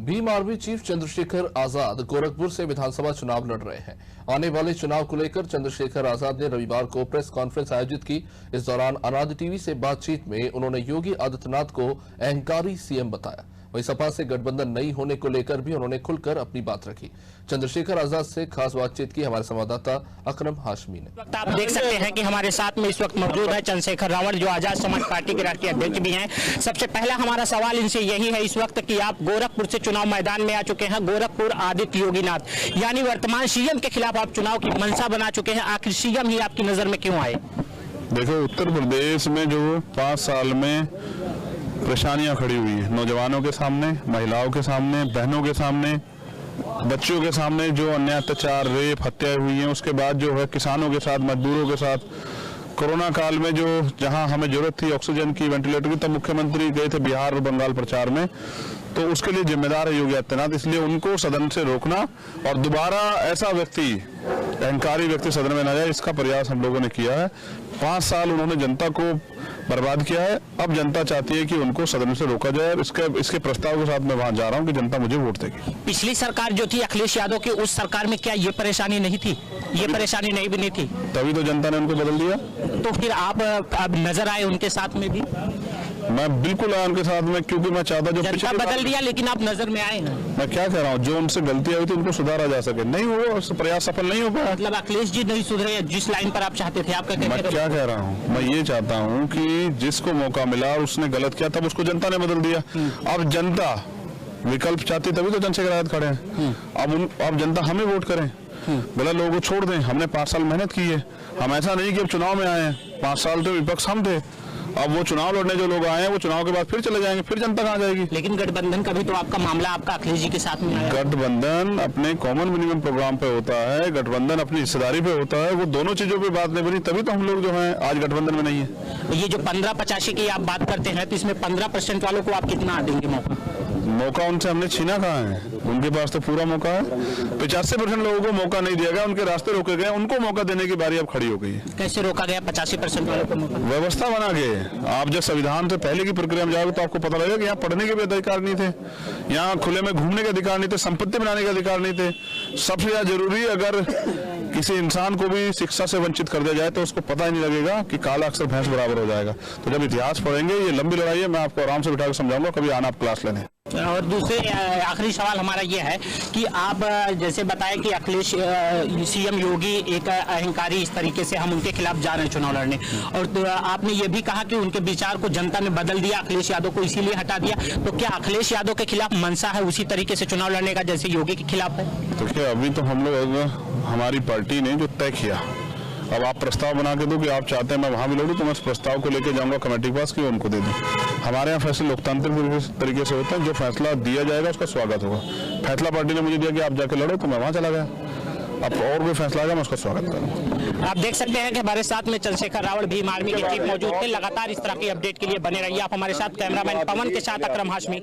Bhim army chief Chandrashekhar Azad Gorakhpur से विधानसभा चुनाव लड़ रहे हैं। आने वाले चुनाव को लेकर चंद्रशेखर आजाद ने रविवार को प्रेस कॉन्फ्रेंस आयोजित की। इस दौरान अनाज टीवी से बातचीत में उन्होंने योगी आदित्यनाथ को अहंकारी सीएम बताया। वहीं सपा से गठबंधन नहीं होने को लेकर भी उन्होंने खुलकर अपनी बात रखी। चंद्रशेखर आजाद से खास बातचीत की हमारे संवाददाता अकरम हाशमी ने। आप देख सकते हैं कि हमारे साथ में इस वक्त मौजूद है चंद्रशेखर रावण, जो आजाद समाज पार्टी के राष्ट्रीय अध्यक्ष भी हैं। सबसे पहला हमारा सवाल इनसे यही है इस वक्त कि आप गोरखपुर से चुनाव मैदान में आ चुके हैं। गोरखपुर आदित्य योगीनाथ यानी वर्तमान सीएम के खिलाफ आप चुनाव की मंशा बना चुके हैं। आखिर सीएम ही आपकी नजर में क्यों आए? देखो, उत्तर प्रदेश में जो 5 साल में परेशानियां खड़ी हुई है, नौजवानों के सामने, महिलाओं के सामने, बहनों के सामने, बच्चों के सामने जो अन्याय अत्याचार, रेप, हत्याएं हुई हैं, उसके बाद जो है किसानों के साथ, मजदूरों के साथ, कोरोना काल में जो जहां हमें जरूरत थी ऑक्सीजन की, वेंटिलेटर की, तब मुख्यमंत्री गए थे बिहार और बंगाल प्रचार में, तो उसके लिए जिम्मेदार है योगी आदित्यनाथ। इसलिए उनको सदन से रोकना और दोबारा ऐसा व्यक्ति, अहंकारी व्यक्ति सदन में न जाए, इसका प्रयास हम लोगों ने किया है। 5 साल उन्होंने जनता को बर्बाद किया है। अब जनता चाहती है कि उनको सदन से रोका जाए। इसके प्रस्ताव के साथ मैं वहां जा रहा हूं कि जनता मुझे वोट देगी। पिछली सरकार जो थी अखिलेश यादव की, उस सरकार में क्या ये परेशानी नहीं थी? ये परेशानी नहीं भी नहीं थी, तभी तो जनता ने उनको बदल दिया। तो फिर आप अब नजर आए उनके साथ में भी? मैं बिल्कुल आया उनके साथ में, क्योंकि मैं चाहता जो जनता बदल दिया, लेकिन आप नजर में आए हैं। मैं क्या कह रहा हूँ, जो उनसे गलतियां हुई थी उनको सुधारा जा सके, नहीं वो प्रयास सफल नहीं हो पाया। मतलब अखिलेश जी नहीं सुधरे जिस लाइन पर आप चाहते थे? आपका मैं क्या कह रहा हूँ, मैं ये चाहता हूँ कि जिसको मौका मिला और उसने गलत किया, तब उसको जनता ने बदल दिया। अब जनता विकल्प चाहती, तभी तो चंद्रशेखर आजाद खड़े हैं। अब जनता हमें वोट करें, भला लोगों को छोड़ दें। हमने 5 साल मेहनत की है। हम ऐसा नहीं कि अब चुनाव में आए हैं, 5 साल तो विपक्ष हम थे। अब वो चुनाव लड़ने जो लोग आए हैं, वो चुनाव के बाद फिर चले जाएंगे, फिर जनता कहाँ जाएगी? लेकिन गठबंधन का भी तो आपका मामला आपका अखिलेश जी के साथ में आया। गठबंधन अपने कॉमन मिनिमम प्रोग्राम पे होता है, गठबंधन अपनी हिस्सेदारी पे होता है। वो दोनों चीजों पे बात नहीं बनी, तभी तो हम लोग जो है आज गठबंधन में नहीं है। ये जो 15-85 की आप बात करते हैं, तो इसमें 15% वालों को आप कितना देंगे मौका? मौका उनसे हमने छीना कहाँ है? उनके पास तो पूरा मौका है। 85% लोगों को मौका नहीं दिया गया, उनके रास्ते रोके गए। उनको मौका देने की बारी अब खड़ी हो गई है। कैसे रोका गया 85% वालों को मौका? व्यवस्था बना के। आप जब संविधान से पहले की प्रक्रिया में जाओगे तो आपको पता लगेगा कि यहाँ पढ़ने के भी अधिकार नहीं थे, यहाँ खुले में घूमने के अधिकार नहीं थे, संपत्ति बनाने के अधिकार नहीं थे। सबसे ज्यादा जरूरी, अगर किसी इंसान को भी शिक्षा से वंचित कर दिया जाए तो उसको पता ही नहीं लगेगा कि काला अक्षर भैंस बराबर हो जाएगा। तो जब इतिहास पढ़ेंगे, ये लंबी लड़ाई है, मैं आपको आराम से बिठा के समझाऊंगा, कभी आना आप क्लास लेने। और दूसरे आखिरी सवाल हमारा ये है कि आप जैसे बताए कि अखिलेश सीएम योगी एक अहंकारी, इस तरीके से हम उनके खिलाफ जा रहे हैं चुनाव लड़ने, और तो आपने ये भी कहा कि उनके विचार को जनता ने बदल दिया, अखिलेश यादव को इसीलिए हटा दिया। तो क्या अखिलेश यादव के खिलाफ मंशा है उसी तरीके से चुनाव लड़ने का जैसे योगी के खिलाफ है? तो क्या अभी तो हम लोग, हमारी पार्टी ने जो तय किया, अब आप प्रस्ताव बना के दो कि आप चाहते हैं मैं वहां भी लड़ूं, तो मैं उस प्रस्ताव को लेकर जाऊंगा कमेटी के पास कि उनको दे दूं। हमारे यहाँ फैसले लोकतांत्रिक तरीके से होते हैं। जो फैसला दिया जाएगा उसका स्वागत होगा। फैसला पार्टी ने मुझे दिया कि आप जाके लड़ो, तो मैं वहां चला गया। अब और कोई फैसला आएगा, मैं उसका स्वागत करूंगा। आप देख सकते हैं कि हमारे साथ में चंद्रशेखर रावण भीम आर्मी के चीफ मौजूद थे। लगातार इस तरह की अपडेट के लिए बने रहिए आप हमारे साथ। कैमरामैन पवन के साथ अकरम हाशमी।